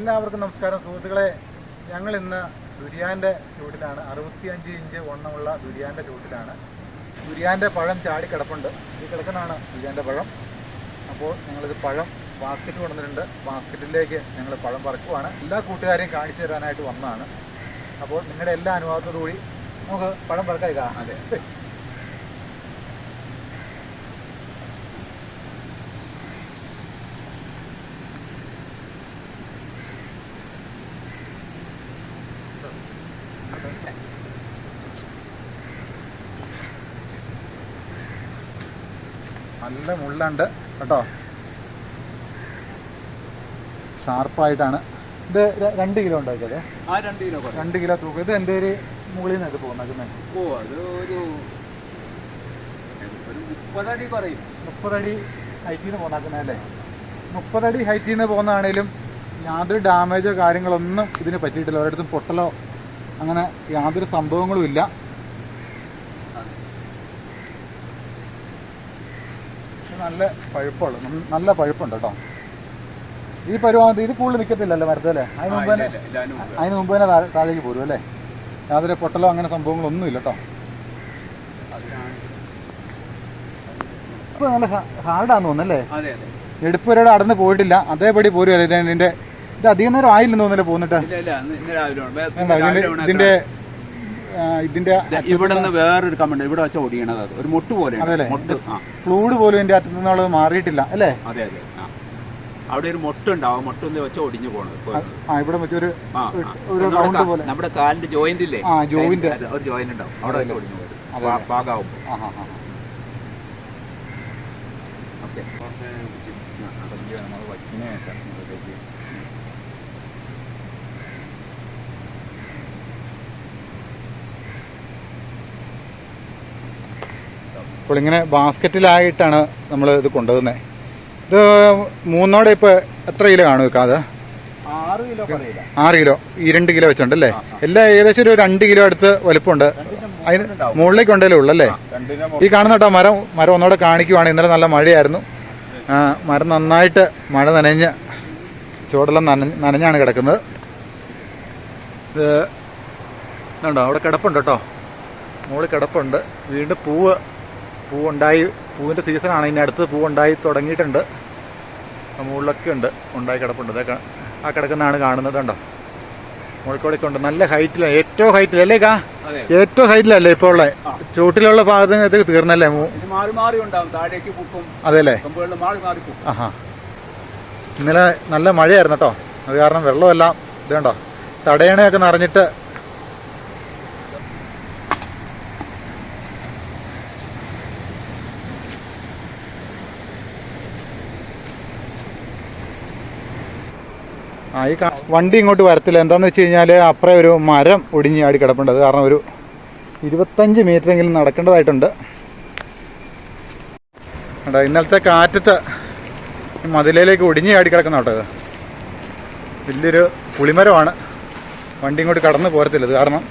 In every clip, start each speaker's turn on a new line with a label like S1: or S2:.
S1: എല്ലാവർക്കും നമസ്കാരം സുഹൃത്തുക്കളെ. ഞങ്ങൾ ഇന്ന് ദുരിയാൻ്റെ ചൂട്ടിലാണ്. 65 ഇഞ്ച് വണ്ണമുള്ള ദുരിയാൻ്റെ ചൂട്ടിലാണ്. ദുരിയാൻ്റെ പഴം ചാടിക്കിടപ്പുണ്ട്. ഈ കിടക്കുന്നതാണ് ദുരിയാൻ്റെ പഴം. അപ്പോൾ ഞങ്ങളിത് പഴം ബാസ്ക്കറ്റ് കൊണ്ടുവന്നിട്ടുണ്ട്. ബാസ്ക്കറ്റിലേക്ക് ഞങ്ങൾ പഴം പറിക്കുവാണ്. എല്ലാ കൂട്ടുകാരെയും കാണിച്ചു തരാനായിട്ട് വന്നതാണ്. അപ്പോൾ നിങ്ങളുടെ എല്ലാ അനുഭവത്തോടു കൂടി നമുക്ക് പഴം പറിക്കാം.
S2: അതെ,
S1: നല്ല മുള്ളുണ്ട് കേട്ടോ, ഷാർപ്പായിട്ടാണ്. ഇത് 2 കിലോ ഉണ്ടാക്കിയത്. 2 കിലോ തൂക്കം. ഇത് എൻ്റെ ഒരു മുകളിൽ നിന്നൊക്കെ പോകുന്നത്.
S2: അത് ഒരു 30 അടി കുറയും.
S1: 30 അടി ഹൈറ്റിൽ നിന്ന് പോന്നാക്കുന്നതല്ലേ? 30 അടി ഹൈറ്റിൽ നിന്ന് പോകുന്നതാണേലും യാതൊരു ഡാമേജോ കാര്യങ്ങളൊന്നും ഇതിന് പറ്റിയിട്ടില്ല. ഒരിടത്തും പൊട്ടലോ അങ്ങനെ യാതൊരു സംഭവങ്ങളും ഇല്ല. നല്ല പഴുപ്പുള്ളു, നല്ല പഴുപ്പുണ്ട് കേട്ടോ. ഈ പരുവാകുന്നത് ഇത് കൂടുതൽ നിൽക്കത്തില്ലല്ലോ മരത്തല്ലേ? അതിന് മുമ്പ് തന്നെ താഴേക്ക് പോരും അല്ലേ? യാതൊരു പൊട്ടലോ അങ്ങനെ സംഭവങ്ങളൊന്നും ഇല്ല കേട്ടോ. ഇപ്പൊ നല്ല ഹാർഡാന്ന് തോന്നുന്നല്ലേ? എടുപ്പ് വരെ അടന്ന് പോയിട്ടില്ല, അതേപടി പോരുമല്ലേ? ഇതിന്റെ ഇത് അധികം നേരം ആയില്ലെന്ന് തോന്നുന്നില്ല പോന്നിട്ട്. ഇതിന്റെ
S2: ഇവിടെ നിന്ന് വേറൊരു കമ്പണ്ട് ഇവിടെ വെച്ച ഓടിയണത് ഒരു മുട്ട് പോലെ.
S1: അതല്ലേ, ഫ്ലൂഡ് പോലും ഇതിന്റെ അറ്റത്ത് നിന്നുള്ളത് മാറിയിട്ടില്ല അല്ലേ?
S2: അതെ അതെ. അവിടെ ഒരു മുട്ടുണ്ടാവും, മുട്ടൊന്ന് വെച്ച ഒടിഞ്ഞു പോണത്.
S1: ഇവിടെ ഒരു റൗണ്ട് പോലെ
S2: നമ്മുടെ കാലിന്റെ ജോയിന്റ് ഇല്ലേ?
S1: ജോയിന്റ്
S2: ഒരു ജോയിന്റ് ഉണ്ടാവും, അവിടെ വെച്ച് ഒടിഞ്ഞു പോയത് ഭാഗമാവും. ഓക്കെ,
S1: അപ്പോൾ ഇങ്ങനെ ബാസ്ക്കറ്റിലായിട്ടാണ് നമ്മൾ ഇത് കൊണ്ടുപോകുന്നത്. ഇത് മൂന്നോടെ ഇപ്പോൾ എത്ര കിലോ കാണും വെക്കാം? അത് 6 കിലോ. ഈ 2 കിലോ വെച്ചുണ്ടല്ലേ? എല്ലാം ഏകദേശം ഒരു 2 കിലോ അടുത്ത് വലുപ്പമുണ്ട്. അതിന് മുകളിലേക്ക് ഉണ്ടല്ലേ ഉള്ളല്ലേ? ഈ കാണുന്ന കേട്ടോ മരം ഒന്നുകൂടെ കാണിക്കുവാണ്. ഇന്നലെ നല്ല മഴയായിരുന്നു. മരം നന്നായിട്ട് മഴ നനഞ്ഞ് ചുവടെല്ലാം നനഞ്ഞാണ് കിടക്കുന്നത്. ഇത് ഇതുണ്ടോ അവിടെ കിടപ്പുണ്ട് കേട്ടോ, മുകളിൽ കിടപ്പുണ്ട്. വീണ്ടും പൂവുണ്ടായി, പൂവിൻ്റെ സീസണാണ്. ഇതിൻ്റെ അടുത്ത് പൂവുണ്ടായി തുടങ്ങിയിട്ടുണ്ട്. മുകളിലൊക്കെ ഉണ്ട്, ഉണ്ടായി കിടപ്പുണ്ട്. ഇതൊക്കെ ആ കിടക്കുന്നതാണ് കാണുന്നത് കണ്ടോ, മുകളിൽ ഉണ്ട്. നല്ല ഹൈറ്റിലാണ്, ഏറ്റവും ഹൈറ്റിലല്ലേ? ഏറ്റവും ഹൈറ്റിലല്ലേ ഇപ്പോൾ ഉള്ളത്? ചൂട്ടിലുള്ള ഭാഗത്ത് തീർന്നല്ലേ? അതെല്ലേ? ആഹാ, ഇന്നലെ നല്ല മഴയായിരുന്നു കേട്ടോ. അത് കാരണം വെള്ളമെല്ലാം ഇത് കണ്ടോ, തടയണയൊക്കെ നിറഞ്ഞിട്ട് ഈ വണ്ടി ഇങ്ങോട്ട് വരത്തില്ല. എന്താണെന്ന് വെച്ച് കഴിഞ്ഞാൽ അപ്പുറം ഒരു മരം ഒടിഞ്ഞ് ആടി കിടപ്പുണ്ട്. അത് കാരണം ഒരു 25 മീറ്ററെങ്കിലും നടക്കേണ്ടതായിട്ടുണ്ട്. ഇന്നലത്തെ കാറ്റത്ത് മതിലേക്ക് ഒടിഞ്ഞ് ആടി കിടക്കുന്ന കേട്ടോ. ഇത് വലിയൊരു പുളിമരമാണ്. വണ്ടി ഇങ്ങോട്ട് കടന്നു പോരത്തില്ല. ഇത് കാരണം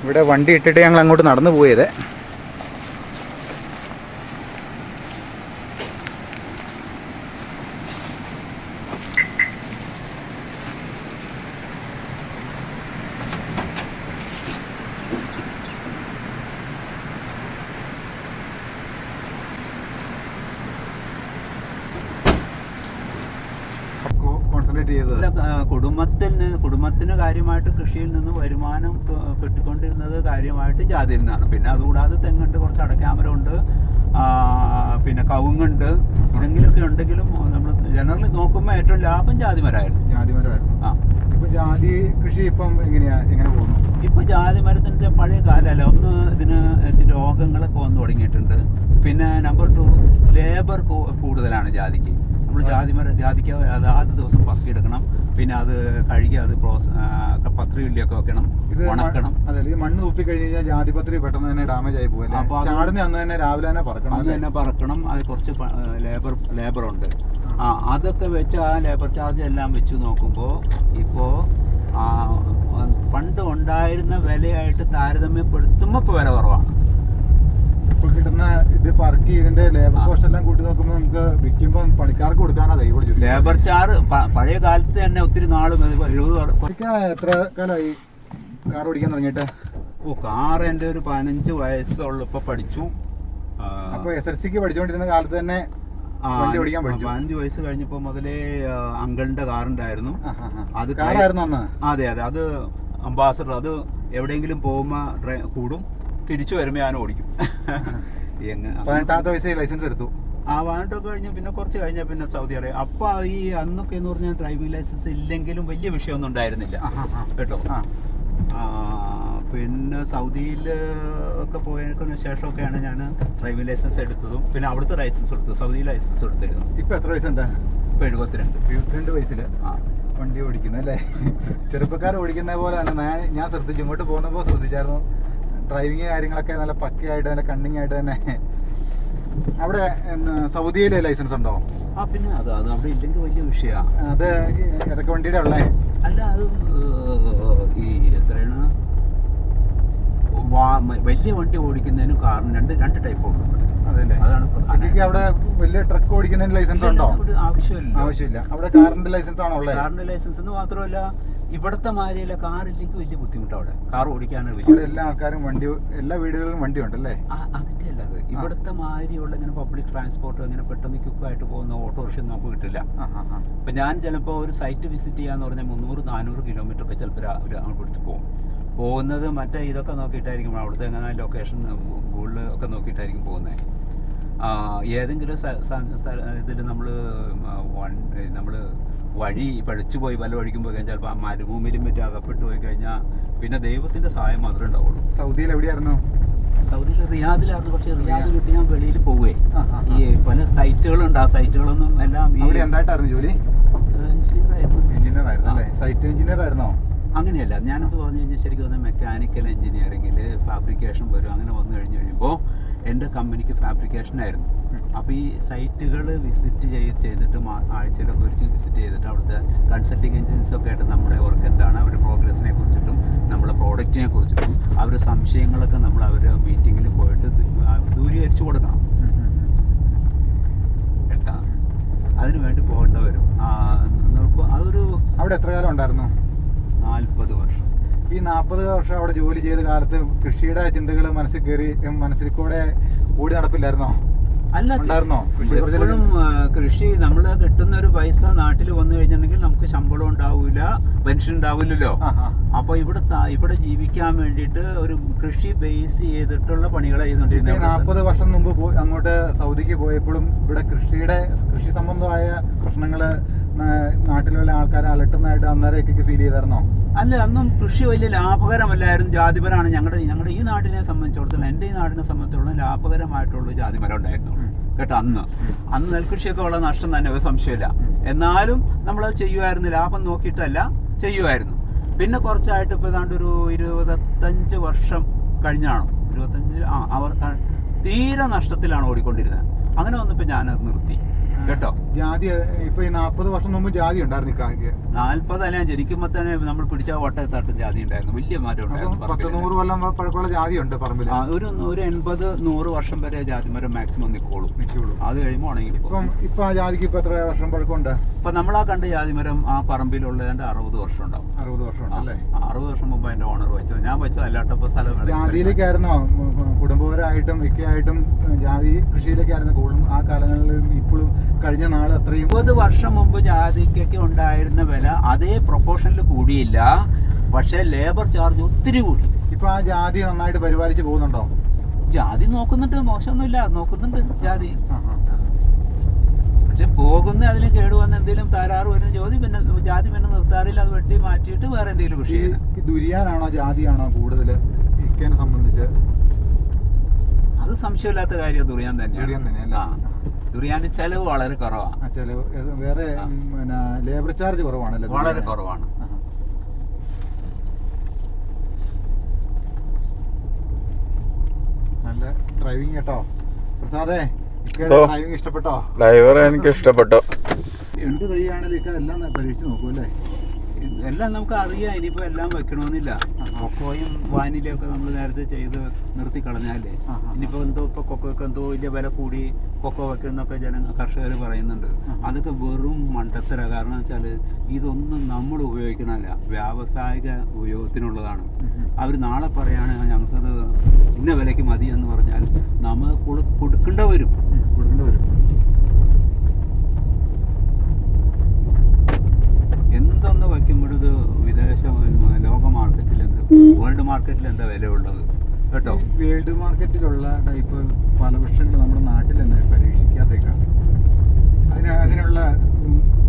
S1: ഇവിടെ വണ്ടി ഇട്ടിട്ട് ഞങ്ങൾ അങ്ങോട്ട് നടന്നു പോയത്.
S2: കുടുംബത്തിന് കാര്യമായിട്ട് കൃഷിയിൽ നിന്ന് വരുമാനം കിട്ടിക്കൊണ്ടിരുന്നത് കാര്യമായിട്ട് ജാതിയിൽ നിന്നാണ്. പിന്നെ അതുകൂടാതെ തെങ്ങുണ്ട്, കുറച്ച് അടയ്ക്കാമരമുണ്ട്, പിന്നെ കവുങ്ങുണ്ട്. ഇതെങ്കിലൊക്കെ ഉണ്ടെങ്കിലും നമ്മൾ ജനറലി നോക്കുമ്പോൾ ഏറ്റവും ലാഭം ജാതിമരമായിരുന്നു.
S1: ഇപ്പൊ ജാതി കൃഷി ഇപ്പം എങ്ങനെ പോകുന്നു?
S2: ഇപ്പൊ ജാതി മരത്തിന്റെ പഴയ കാലമല്ല. ഒന്ന് ഇതിന് രോഗങ്ങളൊക്കെ വന്നു തുടങ്ങിയിട്ടുണ്ട്. പിന്നെ നമ്പർ 2 ലേബർ കൂടുതലാണ് ജാതിക്ക്. നമ്മൾ ജാതിക്ക് അതാത് ദിവസം പക്കിയെടുക്കണം. പിന്നെ അത് കഴുകി അത് പത്രികയിലൊക്കെ വെക്കണം, ഉണക്കണം.
S1: അതെ, ഈ മണ്ണ് തുപ്പി കഴിഞ്ഞ് കഴിഞ്ഞാൽ ജാതിപത്രി പെട്ടെന്ന് തന്നെ ഡാമേജ് ആയി പോകും. അന്ന് തന്നെ രാവിലെ തന്നെ
S2: പറക്കണം. അത് കുറച്ച് ലേബറുണ്ട്. അതൊക്കെ വെച്ച് ആ ലേബർ ചാർജ് എല്ലാം വെച്ച് നോക്കുമ്പോൾ ഇപ്പോൾ പണ്ട് ഉണ്ടായിരുന്ന വിലയായിട്ട് താരതമ്യപ്പെടുത്തുമ്പോൾ ഇപ്പോൾ വില കുറവാണ്.
S1: ഇപ്പോൾ കിട്ടുന്ന ഇത് പറക്കി ഇതിന്റെ ലേബർ കോസ്റ്റ് എല്ലാം കൂട്ടി നോക്കുമ്പോൾ നമുക്ക് വിൽക്കുമ്പോൾ പണിക്കാർക്ക് കൊടുക്കാനാ
S2: ലേബർ ചാർജ് പഴയ കാലത്ത് തന്നെ ഒത്തിരി നാള് 70
S1: എത്ര കാലമായി കാർ ഓടിക്കാൻ തുടങ്ങിയിട്ട്?
S2: കാർ എൻ്റെ ഒരു 15 വയസ്സുള്ളപ്പോൾ പഠിച്ചു.
S1: അപ്പോൾ SLCക്ക് പഠിച്ചുകൊണ്ടിരുന്ന കാലത്ത് തന്നെ വണ്ടി ഓടിക്കാൻ പഠിച്ചു?
S2: 15 വയസ്സ് കഴിഞ്ഞപ്പോൾ മുതലേ അങ്കിളിന്റെ കാറുണ്ടായിരുന്നു. അത്
S1: കാറായിരുന്നു അന്ന്?
S2: അതെ അതെ, അത് അംബാസഡർ. അത് എവിടെയെങ്കിലും പോകുമ്പോൾ കൂടും, തിരിച്ചു വരുമ്പോൾ ഞാൻ ഓടിക്കും.
S1: 18 വയസ്സിൽ ലൈസൻസ് എടുത്തു.
S2: ആ 18 കഴിഞ്ഞ് പിന്നെ കുറച്ച് കഴിഞ്ഞാൽ പിന്നെ സൗദി അറേബ്യ. അപ്പൊ ഈ അന്നൊക്കെ എന്ന് പറഞ്ഞാൽ ഡ്രൈവിംഗ് ലൈസൻസ് ഇല്ലെങ്കിലും വലിയ വിഷയമൊന്നും ഉണ്ടായിരുന്നില്ല കേട്ടോ. പിന്നെ സൗദിയിൽ ഒക്കെ പോയതിന് ശേഷമൊക്കെയാണ് ഞാൻ ഡ്രൈവിംഗ് ലൈസൻസ് എടുത്തതും പിന്നെ അവിടുത്തെ ലൈസൻസ് എടുത്തു. സൗദി ലൈസൻസ് എടുത്തിരുന്നു.
S1: ഇപ്പൊ എത്ര വയസ്സുണ്ട്?
S2: ഇപ്പൊ 72
S1: വയസ്സിൽ വണ്ടി ഓടിക്കുന്നത് അല്ലേ? ചെറുപ്പക്കാർ ഓടിക്കുന്ന പോലെ തന്നെ ഞാൻ ശ്രദ്ധിച്ചു. ഇങ്ങോട്ട് പോകുന്നപ്പോൾ ശ്രദ്ധിച്ചായിരുന്നു. ഡ്രൈവിങ് കാര്യങ്ങളൊക്കെ നല്ല പക്കയായിട്ട് നല്ല കണ്ണിങ് ആയിട്ട് തന്നെ. അവിടെ സൗദിയിൽ ലൈസൻസ് ഉണ്ടോ?
S2: പിന്നെ അത് അവിടെ ഇല്ലെങ്കിൽ വലിയ വിഷയമാണ്.
S1: അത് ഏതൊക്കെ വണ്ടിയുടെ ഉള്ളേ?
S2: അല്ല, അത് ഈ എത്രയാണ് വലിയ വണ്ടി ഓടിക്കുന്നതിനും കാറിന് രണ്ട് ടൈപ്പ് ഉണ്ട്.
S1: അതല്ലേ,
S2: അതാണ് പ്രധാനം.
S1: അവിടെ വലിയ ട്രക്ക് ഓടിക്കുന്നതിന് ലൈസൻസ് ഉണ്ടോ? ആവശ്യമില്ല. അവിടെ കാറിന്റെ ലൈസൻസ് ആണോ ഉള്ളത്?
S2: കാറിന്റെ ലൈസൻസ് എന്ന് മാത്രമല്ല, ഇവിടുത്തെ മാരിയല്ല, കാറില്ലെങ്കിൽ വലിയ ബുദ്ധിമുട്ടാണ് അവിടെ. കാർ ഓടിക്കാനാണ്
S1: എല്ലാ ആൾക്കാരും വണ്ടി, എല്ലാ വീടുകളിലും വണ്ടി ഉണ്ടല്ലേ?
S2: അതിന്റെ അല്ല, അത് ഇവിടുത്തെ മാരിയുള്ള ഇങ്ങനെ പബ്ലിക് ട്രാൻസ്പോർട്ട് ഇങ്ങനെ പെട്ടെന്ന് ക്യുക്കായിട്ട് പോകുന്ന ഓട്ടോറിക്ഷ നമുക്ക് കിട്ടില്ല. ഇപ്പൊ ഞാൻ ചിലപ്പോൾ ഒരു സൈറ്റ് വിസിറ്റ് ചെയ്യാന്ന് പറഞ്ഞാൽ 300-400 കിലോമീറ്റർ ഒക്കെ ചിലപ്പോൾ അങ്ങോട്ട് പോകുന്നത് മറ്റേ ഇതൊക്കെ നോക്കിയിട്ടായിരിക്കും, അവിടുത്തെ എങ്ങനെ ലൊക്കേഷൻ ഗൂഗിളിൽ ഒക്കെ നോക്കിയിട്ടായിരിക്കും പോകുന്നത്. ഏതെങ്കിലും ഇതിൽ നമ്മൾ വഴി പഴിച്ചു പോയി വല്ല വഴിക്കും പോയി കഴിഞ്ഞാൽ ചിലപ്പോൾ മരുഭൂമിയിലും മറ്റും അകപ്പെട്ടു പോയി കഴിഞ്ഞാൽ പിന്നെ ദൈവത്തിന്റെ സഹായം മാത്രമേ ഉണ്ടാവുള്ളൂ.
S1: സൗദിയിൽ എവിടെയായിരുന്നു?
S2: സൗദിയിൽ റിയാദിലായിരുന്നു. പക്ഷേ റിയാദ് വിട്ട് ഞാൻ വെളിയിൽ പോവേ, ഈ പല സൈറ്റുകളുണ്ട്. ആ സൈറ്റുകളൊന്നും എല്ലാം
S1: എന്തായിട്ടായിരുന്നു ജോലി? എഞ്ചിനീയർ ആയിരുന്നു അല്ലേ? സൈറ്റ് എഞ്ചിനീയർ ആയിരുന്നോ?
S2: അങ്ങനെയല്ല, ഞാനിത് പറഞ്ഞു കഴിഞ്ഞാൽ ശരിക്കും പറഞ്ഞാൽ മെക്കാനിക്കൽ എഞ്ചിനീയറിംഗിൽ ഫാബ്രിക്കേഷൻ വരും. അങ്ങനെ വന്നു കഴിയുമ്പോൾ എൻ്റെ കമ്പനിക്ക് ഫാബ്രിക്കേഷനായിരുന്നു. അപ്പോൾ ഈ സൈറ്റുകൾ വിസിറ്റ് ചെയ്തിട്ട് ആഴ്ചയിലൊക്കെ ഒരിക്കൽ വിസിറ്റ് ചെയ്തിട്ട് അവിടുത്തെ കൺസൾട്ടിങ് ഏജൻസൊക്കെ ആയിട്ട് നമ്മുടെ വർക്ക് എന്താണ്, അവരുടെ പ്രോഗ്രസിനെ കുറിച്ചിട്ടും നമ്മുടെ പ്രോഡക്റ്റിനെ കുറിച്ചിട്ടും അവരുടെ സംശയങ്ങളൊക്കെ നമ്മൾ അവരുടെ മീറ്റിങ്ങിൽ പോയിട്ട് ദൂരീകരിച്ചു കൊടുക്കണം കേട്ടാ. അതിനു വേണ്ടി പോകേണ്ട വരും. അതൊരു
S1: അവിടെ എത്ര കാലം ഉണ്ടായിരുന്നു?
S2: 40 വർഷം.
S1: ഈ 40 വർഷം അവിടെ ജോലി ചെയ്ത കാലത്ത് കൃഷിയുടെ ചിന്തകൾ മനസ്സിൽ കൂടെ ഓടി നടപ്പില്ലായിരുന്നോ?
S2: അല്ല, എപ്പോഴും കൃഷി നമ്മൾ കിട്ടുന്ന ഒരു പൈസ നാട്ടിൽ വന്നു കഴിഞ്ഞിട്ടുണ്ടെങ്കിൽ നമുക്ക് ശമ്പളം ഉണ്ടാവില്ല, പെൻഷൻ ഉണ്ടാവില്ലല്ലോ. അപ്പൊ ഇവിടെ ജീവിക്കാൻ വേണ്ടിയിട്ട് ഒരു കൃഷി ബേസ് ചെയ്തിട്ടുള്ള പണികളെ ചെയ്യുന്നുണ്ട്.
S1: 40 വർഷം മുമ്പ് അങ്ങോട്ട് സൗദിക്ക് പോയപ്പോഴും ഇവിടെ കൃഷി സംബന്ധമായ പ്രശ്നങ്ങള് നാട്ടിലുള്ള ആൾക്കാരെ അലട്ടുന്നതായിട്ട് അന്നേരമൊക്കെ ഫീൽ ചെയ്തായിരുന്നോ?
S2: അല്ല, അന്നും കൃഷി വലിയ ലാഭകരമല്ലായിരുന്നു. ജാതിമരമാണ് ഞങ്ങളുടെ ഈ നാടിനെ സംബന്ധിച്ചിടത്തോളം, എൻ്റെ ഈ നാടിനെ സംബന്ധിച്ചിടത്തോളം ലാഭകരമായിട്ടുള്ള ജാതിമരം ഉണ്ടായിരുന്നു കേട്ടോ. അന്ന് നെൽകൃഷിയൊക്കെ ഉള്ള നഷ്ടം തന്നെ, ഒരു സംശയമില്ല. എന്നാലും നമ്മളത് ചെയ്യുമായിരുന്നു, ലാഭം നോക്കിയിട്ടല്ല ചെയ്യുമായിരുന്നു. പിന്നെ കുറച്ചായിട്ട് ഇപ്പോൾ ഏതാണ്ട് ഒരു 25 വർഷം കഴിഞ്ഞാണോ, 25 അവർ തീരെ നഷ്ടത്തിലാണ് ഓടിക്കൊണ്ടിരുന്നത്. അങ്ങനെ വന്നപ്പോൾ ഞാനത് നിർത്തി കേട്ടോ.
S1: ജാതി ഇപ്പൊ ഈ 40 വർഷം മുമ്പ് ജാതി ഉണ്ടായിരുന്നു?
S2: 40 അല്ല, ജനിക്കുമ്പോ തന്നെ നമ്മൾ പിടിച്ച വട്ടത്താട്ടും ജാതി ഉണ്ടായിരുന്നു. വലിയ മാറ്റം ഉണ്ടായിരുന്നു.
S1: 100 കൊല്ലം പഴക്കമുള്ള ജാതി ഉണ്ട് പറമ്പിൽ.
S2: ഒരു 80-100 വർഷം വരെ ജാതിമരം മാക്സിമം നിൽക്കുള്ളൂ. അത് കഴിയുമ്പോൾ ഉണങ്ങി.
S1: ഇപ്പൊ ആ ജാതിക്ക് ഇപ്പൊ എത്ര വർഷം പഴക്കമുണ്ട്?
S2: ഇപ്പൊ നമ്മളാ കണ്ട ജാതിമരം ആ പറമ്പിലുള്ള 60 വർഷം ഉണ്ടാവും.
S1: 60 വർഷം ഉണ്ടല്ലേ?
S2: 60 വർഷം മുമ്പ് അതിന്റെ ഓണർ വെച്ചത്. ഞാൻ വെച്ചതല്ലാട്ടപ്പോ സ്ഥലം
S1: ജാതിയിലേക്കായിരുന്നോ കുടുംബപരമായിട്ടും മിക്കയായിട്ടും ജാതി കൃഷിയിലേക്കായിരുന്നു കൂടുതലും ആ കാലങ്ങളിൽ? ഇപ്പോഴും കഴിഞ്ഞ നാൾ അത്രയും
S2: 20 വർഷം മുമ്പ് ജാതിക്കൊക്കെ ഉണ്ടായിരുന്ന വില അതേ പ്രൊപ്പോർഷനിൽ കൂടിയില്ല, പക്ഷെ ലേബർ ചാർജ് ഒത്തിരി കൂടി.
S1: ഇപ്പൊ ആ ജാതി നന്നായിട്ട് പരിപാലിച്ച് പോകുന്നുണ്ടോ?
S2: ജാതി നോക്കുന്നുണ്ട്, മോശമൊന്നുമില്ല, നോക്കുന്നുണ്ട് ജാതി. പക്ഷെ പോകുന്ന അതിന് കേടുവന്ന് എന്തെങ്കിലും തകരാറ് വരുന്ന ജാതി പിന്നെ നിർത്താറില്ല, അത് വെട്ടി മാറ്റിയിട്ട് വേറെ എന്തെങ്കിലും കൃഷി ചെയ്യുന്നത്.
S1: ദുരിയാനാണോ ജാതിയാണോ കൂടുതൽ ഇക്കേനെ സംബന്ധിച്ച്?
S2: അത് സംശയമില്ലാത്ത കാര്യം ദുറിയാൻ തന്നെയാണ്. ദുറിയാന് ചെലവ് വളരെ കുറവാണ്.
S1: ചെലവ് വേറെ ലേബർ ചാർജ് കുറവാണല്ലേ?
S2: വളരെ കുറവാണ്.
S1: നല്ല ഡ്രൈവിംഗ് കേട്ടോ പ്രസാദേ. ഡ്രൈവിംഗ് ഇഷ്ടപ്പെട്ടോ?
S3: ഡ്രൈവർ എനിക്ക് ഇഷ്ടപ്പെട്ടു.
S1: എന്ത് വഴിയാണെങ്കിലും എല്ലാം പരീക്ഷിച്ച് നോക്കൂ അല്ലേ?
S2: എല്ലാം നമുക്ക് അറിയാം. ഇനിയിപ്പോൾ എല്ലാം വെക്കണമെന്നില്ല. കൊക്കോയും വാനിലയും ഒക്കെ നമ്മൾ നേരത്തെ ചെയ്ത് നിർത്തി കളഞ്ഞാലേ ഇനിയിപ്പോൾ എന്തോ ഇപ്പോൾ കൊക്കോയ്ക്ക് എന്തോ വലിയ വില കൂടി കൊക്കോ വെക്കുന്നൊക്കെ കർഷകർ പറയുന്നുണ്ട്. അതൊക്കെ വെറും മണ്ടത്തര. കാരണം വെച്ചാൽ ഇതൊന്നും നമ്മൾ ഉപയോഗിക്കണമല്ല, വ്യാവസായിക ഉപയോഗത്തിനുള്ളതാണ്. അവർ നാളെ പറയാണ് ഞങ്ങൾക്കത് ഇന്ന വിലയ്ക്ക് മതി എന്ന് പറഞ്ഞാൽ നമ്മൾ കൊടുക്കേണ്ട വരും. എന്തൊന്ന് വയ്ക്കുമ്പോൾ ഇത് വിദേശ ലോക മാർക്കറ്റിൽ വേൾഡ് മാർക്കറ്റിൽ എന്താ വില ഉള്ളത് കേട്ടോ.
S1: വേൾഡ് മാർക്കറ്റിലുള്ള ടൈപ്പ് ഫലവൃക്ഷങ്ങൾ നമ്മുടെ നാട്ടിൽ തന്നെ പരീക്ഷിക്കാത്തേക്കാം. അതിനുള്ള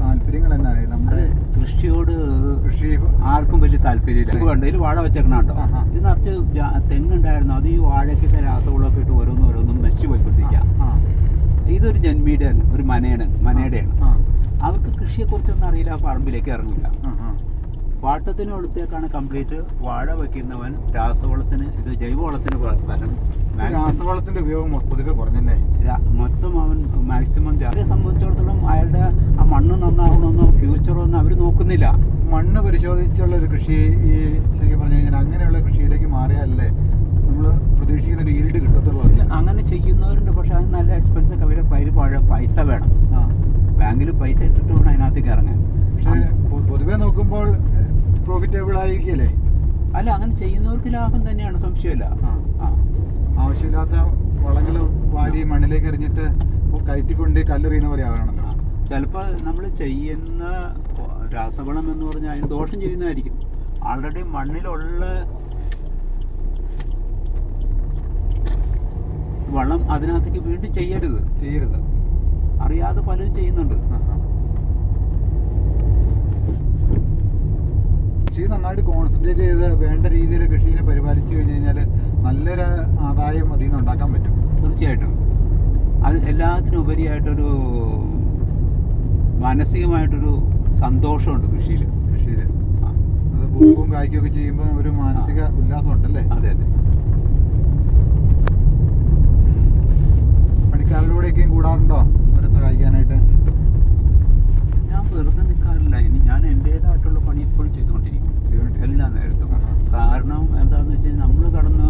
S1: താല്പര്യങ്ങൾ തന്നെ നമ്മുടെ
S2: കൃഷി ആർക്കും വലിയ താല്പര്യമില്ല. കണ്ടോ ഇതിൽ വാഴ വെച്ചേക്കണോ? ഇത് നിറച്ച് തെങ്ങുണ്ടായിരുന്നു. അത് ഈ വാഴയ്ക്കൊക്കെ രാസവളമൊക്കെ ഇട്ട് ഓരോന്നും നശിച്ചു പോയിക്കൊണ്ടിരിക്കുക. ഇതൊരു ജന്മിയുടെയാണ്, ഒരു മനയുടെയാണ്. അവർക്ക് കൃഷിയെക്കുറിച്ചൊന്നും അറിയില്ല, പറമ്പിലേക്ക് ഇറങ്ങില്ല. പാട്ടത്തിന് കൊടുത്തേക്കാണ് കംപ്ലീറ്റ്. വാഴ വയ്ക്കുന്നവൻ രാസവളത്തിന്, ഇത് ജൈവവളത്തിന് പകരം
S1: രാസവളത്തിന്റെ ഉപയോഗം പൊതുവെ കുറഞ്ഞല്ലേ.
S2: മൊത്തം അവൻ മാക്സിമം. അവരെ സംബന്ധിച്ചിടത്തോളം അയാളുടെ ആ മണ്ണ് നന്നാവണമെന്നോ ഫ്യൂച്ചറൊന്നും അവർ നോക്കുന്നില്ല.
S1: മണ്ണ് പരിശോധിച്ചുള്ള ഒരു കൃഷി ഈ ശരിക്കും പറഞ്ഞു കഴിഞ്ഞാൽ അങ്ങനെയുള്ള കൃഷിയിലേക്ക് മാറിയാലല്ലേ നമ്മൾ പ്രതീക്ഷിക്കുന്ന ഒരു ഈൽഡ് കിട്ടത്തുള്ളൂ.
S2: അങ്ങനെ ചെയ്യുന്നവരുണ്ട്, പക്ഷെ അത് നല്ല എക്സ്പെൻസൊക്കെ അവരെ പൈസ വേണം. ബാങ്കിൽ പൈസ ഇട്ടിട്ട് വേണം അതിനകത്തേക്ക് ഇറങ്ങാൻ.
S1: പക്ഷേ പൊതുവെ നോക്കുമ്പോൾ പ്രോഫിറ്റബിൾ ആയിരിക്കല്ലേ?
S2: അല്ല, അങ്ങനെ ചെയ്യുന്നവർക്ക് ലാഭം തന്നെയാണ്, സംശയമില്ല.
S1: ആവശ്യമില്ലാത്ത വളങ്ങൾ വാരി മണ്ണിലേക്ക് എറിഞ്ഞിട്ട് കയറ്റിക്കൊണ്ട് കല്ലെറിയുന്ന പോലെ ആകണമല്ലോ.
S2: ചിലപ്പോൾ നമ്മൾ ചെയ്യുന്ന രാസവളം എന്ന് പറഞ്ഞാൽ അതിന് ദോഷം ചെയ്യുന്നതായിരിക്കും. ആൾറെഡി മണ്ണിലുള്ള വളം അതിനകത്തേക്ക് വീണ്ടും ചെയ്യരുത്. അറിയാതെ പലരും ചെയ്യുന്നുണ്ട്.
S1: കൃഷി നന്നായിട്ട് കോൺസെൻട്രേറ്റ് ചെയ്ത് വേണ്ട രീതിയിൽ കൃഷിയെ പരിപാലിച്ചു കഴിഞ്ഞ് കഴിഞ്ഞാൽ നല്ലൊരു ആദായം അതിൽ നിന്ന് ഉണ്ടാക്കാൻ പറ്റും.
S2: തീർച്ചയായിട്ടും. അത് എല്ലാത്തിനും ഉപരിയായിട്ടൊരു മാനസികമായിട്ടൊരു സന്തോഷമുണ്ട് കൃഷിയിൽ.
S1: അത് പൂവും കായ്ക്കുകയൊക്കെ ചെയ്യുമ്പോൾ ഒരു മാനസിക ഉല്ലാസം ഉണ്ടല്ലേ?
S2: അതെ.
S1: പണിക്കാരിലൂടെയൊക്കെയും കൂടാറുണ്ടോ അവരെ സഹായിക്കാനായിട്ട്?
S2: ഞാൻ വെറുതെ നിൽക്കാറില്ല. ഞാൻ എൻ്റേതായിട്ടുള്ള പണി ഇപ്പോഴും ചെയ്തുകൊണ്ടിരിക്കും എല്ലാ നേരത്തും. കാരണം എന്താണെന്ന് വെച്ച് കഴിഞ്ഞാൽ നമ്മൾ കടന്ന്